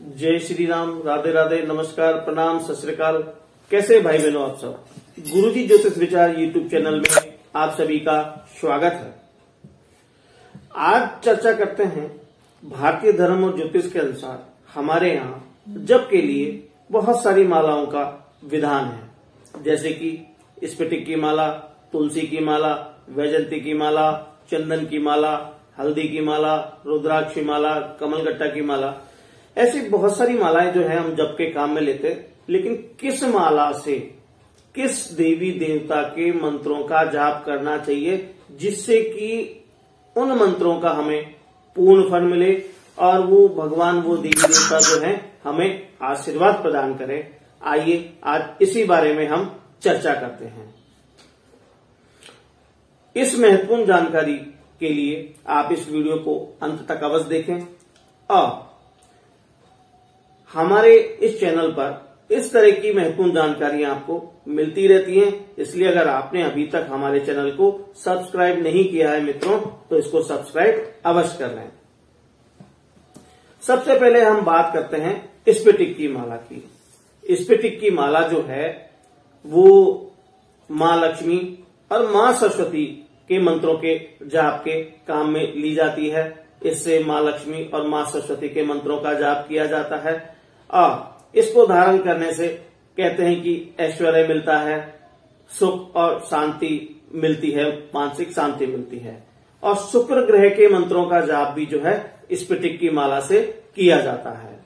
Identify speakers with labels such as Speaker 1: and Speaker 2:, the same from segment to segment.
Speaker 1: जय श्री राम, राधे राधे, नमस्कार, प्रणाम, सत श्री अकाल। कैसे भाई बहनों आप सब। गुरुजी ज्योतिष विचार यूट्यूब चैनल में आप सभी का स्वागत है। आज चर्चा करते हैं भारतीय धर्म और ज्योतिष के अनुसार हमारे यहाँ जप के लिए बहुत सारी मालाओं का विधान है, जैसे कि स्फटिक की माला, तुलसी की माला, वैजयंती की माला, चंदन की माला, हल्दी की माला, रुद्राक्ष की माला, कमलगट्टा की माला। ऐसी बहुत सारी मालाएं जो है हम जप के काम में लेते हैं, लेकिन किस माला से किस देवी देवता के मंत्रों का जाप करना चाहिए जिससे कि उन मंत्रों का हमें पूर्ण फल मिले और वो भगवान, वो देवी देवता जो है हमें आशीर्वाद प्रदान करें। आइए आज इसी बारे में हम चर्चा करते हैं। इस महत्वपूर्ण जानकारी के लिए आप इस वीडियो को अंत तक अवश्य देखें और हमारे इस चैनल पर इस तरह की महत्वपूर्ण जानकारियां आपको मिलती रहती हैं। इसलिए अगर आपने अभी तक हमारे चैनल को सब्सक्राइब नहीं किया है मित्रों, तो इसको सब्सक्राइब अवश्य कर लें। सबसे पहले हम बात करते हैं स्फटिक की माला की। स्फटिक की माला जो है वो मां लक्ष्मी और मां सरस्वती के मंत्रों के जाप के काम में ली जाती है। इससे मां लक्ष्मी और मां सरस्वती के मंत्रों का जाप किया जाता है और इसको धारण करने से कहते हैं कि ऐश्वर्य मिलता है, सुख और शांति मिलती है, मानसिक शांति मिलती है। और शुक्र ग्रह के मंत्रों का जाप भी जो है स्फटिक की माला से किया जाता है।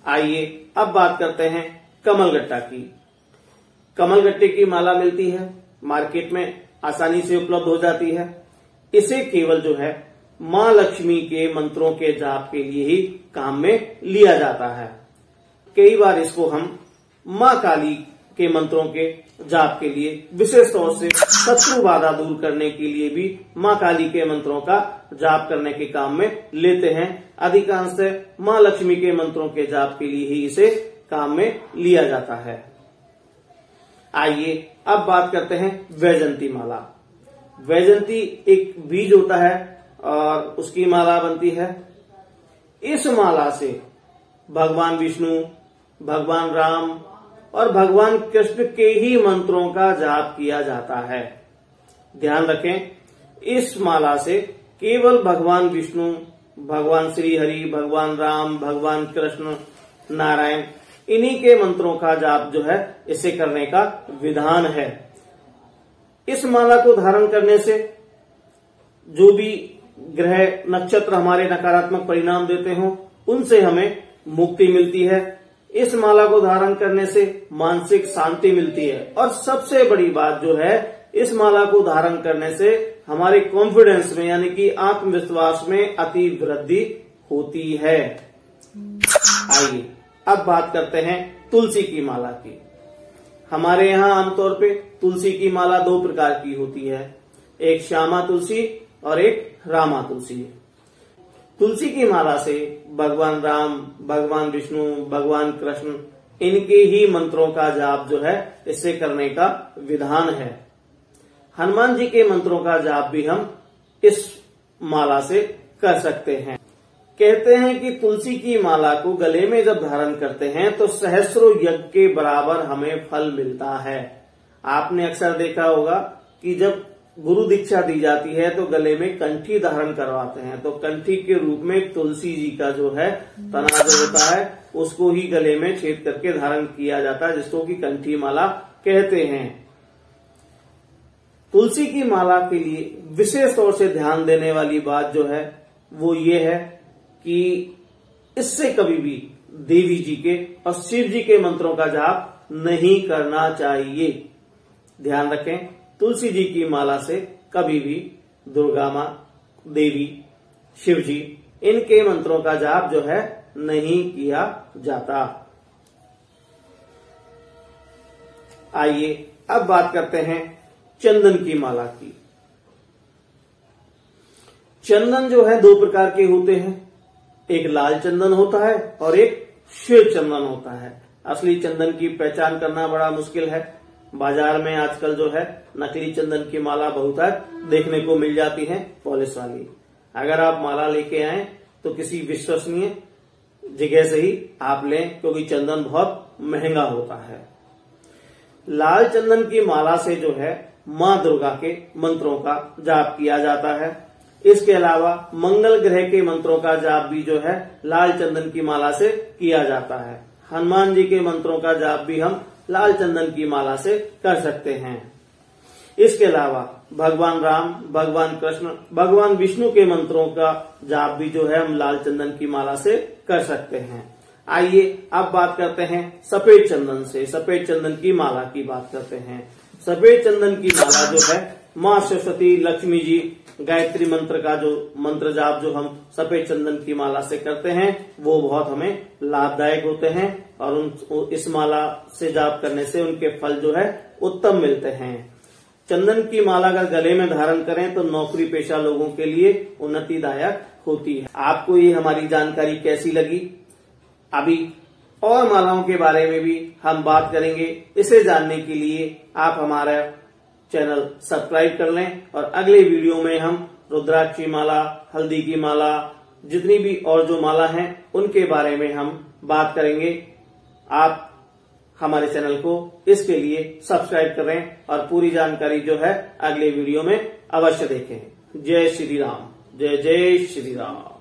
Speaker 1: आइए अब बात करते हैं कमलगट्टा की। कमलगट्टे की माला मिलती है, मार्केट में आसानी से उपलब्ध हो जाती है। इसे केवल जो है मां लक्ष्मी के मंत्रों के जाप के लिए ही काम में लिया जाता है। कई बार इसको हम मां काली के मंत्रों के जाप के लिए, विशेष तौर से शत्रु बाधा दूर करने के लिए भी मां काली के मंत्रों का जाप करने के काम में लेते हैं। अधिकांश मां लक्ष्मी के मंत्रों के जाप के लिए ही इसे काम में लिया जाता है। आइए अब बात करते हैं वैजयंती माला। वैजयंती एक बीज होता है और उसकी माला बनती है। इस माला से भगवान विष्णु, भगवान राम और भगवान कृष्ण के ही मंत्रों का जाप किया जाता है। ध्यान रखें, इस माला से केवल भगवान विष्णु, भगवान श्री हरि, भगवान राम, भगवान कृष्ण, नारायण, इन्हीं के मंत्रों का जाप जो है इसे करने का विधान है। इस माला को धारण करने से जो भी ग्रह नक्षत्र हमारे नकारात्मक परिणाम देते हो उनसे हमें मुक्ति मिलती है। इस माला को धारण करने से मानसिक शांति मिलती है और सबसे बड़ी बात जो है, इस माला को धारण करने से हमारे कॉन्फिडेंस में यानी कि आत्मविश्वास में अति वृद्धि होती है। आइए अब बात करते हैं तुलसी की माला की। हमारे यहाँ आमतौर पे तुलसी की माला दो प्रकार की होती है, एक श्यामा तुलसी और एक रामा तुलसी। तुलसी की माला से भगवान राम, भगवान विष्णु, भगवान कृष्ण, इनके ही मंत्रों का जाप जो है इससे करने का विधान है। हनुमान जी के मंत्रों का जाप भी हम इस माला से कर सकते हैं। कहते हैं कि तुलसी की माला को गले में जब धारण करते हैं तो सहस्रों यज्ञ के बराबर हमें फल मिलता है। आपने अक्सर देखा होगा कि जब गुरु दीक्षा दी जाती है तो गले में कंठी धारण करवाते हैं, तो कंठी के रूप में तुलसी जी का जो है तना जो होता है उसको ही गले में छेद करके धारण किया जाता है, जिसको कि कंठी माला कहते हैं। तुलसी की माला के लिए विशेष तौर से ध्यान देने वाली बात जो है वो ये है कि इससे कभी भी देवी जी के और शिव जी के मंत्रों का जाप नहीं करना चाहिए। ध्यान रखें, तुलसी जी की माला से कभी भी दुर्गा मां, देवी, शिव जी, इनके मंत्रों का जाप जो है नहीं किया जाता। आइए अब बात करते हैं चंदन की माला की। चंदन जो है दो प्रकार के होते हैं, एक लाल चंदन होता है और एक श्वेत चंदन होता है। असली चंदन की पहचान करना बड़ा मुश्किल है। बाजार में आजकल जो है नकली चंदन की माला बहुत देखने को मिल जाती है, पॉलिश वाली। अगर आप माला लेके आए तो किसी विश्वसनीय जगह से ही आप लें, क्योंकि चंदन बहुत महंगा होता है। लाल चंदन की माला से जो है माँ दुर्गा के मंत्रों का जाप किया जाता है। इसके अलावा मंगल ग्रह के मंत्रों का जाप भी जो है लाल चंदन की माला से किया जाता है। हनुमान जी के मंत्रों का जाप भी हम लाल चंदन की माला से कर सकते हैं। इसके अलावा भगवान राम, भगवान कृष्ण, भगवान विष्णु के मंत्रों का जाप भी जो है हम लाल चंदन की माला से कर सकते हैं। आइए अब बात करते हैं सफेद चंदन से, सफेद चंदन की माला की बात करते हैं। सफेद चंदन की माला जो है माँ सरस्वती, लक्ष्मी जी, गायत्री मंत्र का जो मंत्र जाप जो हम सफेद चंदन की माला से करते हैं वो बहुत हमें लाभदायक होते हैं और इस माला से जाप करने से उनके फल जो है उत्तम मिलते हैं। चंदन की माला अगर गले में धारण करें तो नौकरी पेशा लोगों के लिए उन्नतिदायक होती है। आपको ये हमारी जानकारी कैसी लगी? अभी और मालाओं के बारे में भी हम बात करेंगे। इसे जानने के लिए आप हमारा चैनल सब्सक्राइब कर लें और अगले वीडियो में हम रुद्राक्ष की माला, हल्दी की माला, जितनी भी और जो माला हैं उनके बारे में हम बात करेंगे। आप हमारे चैनल को इसके लिए सब्सक्राइब करें और पूरी जानकारी जो है अगले वीडियो में अवश्य देखें। जय श्री राम, जय जय श्री राम।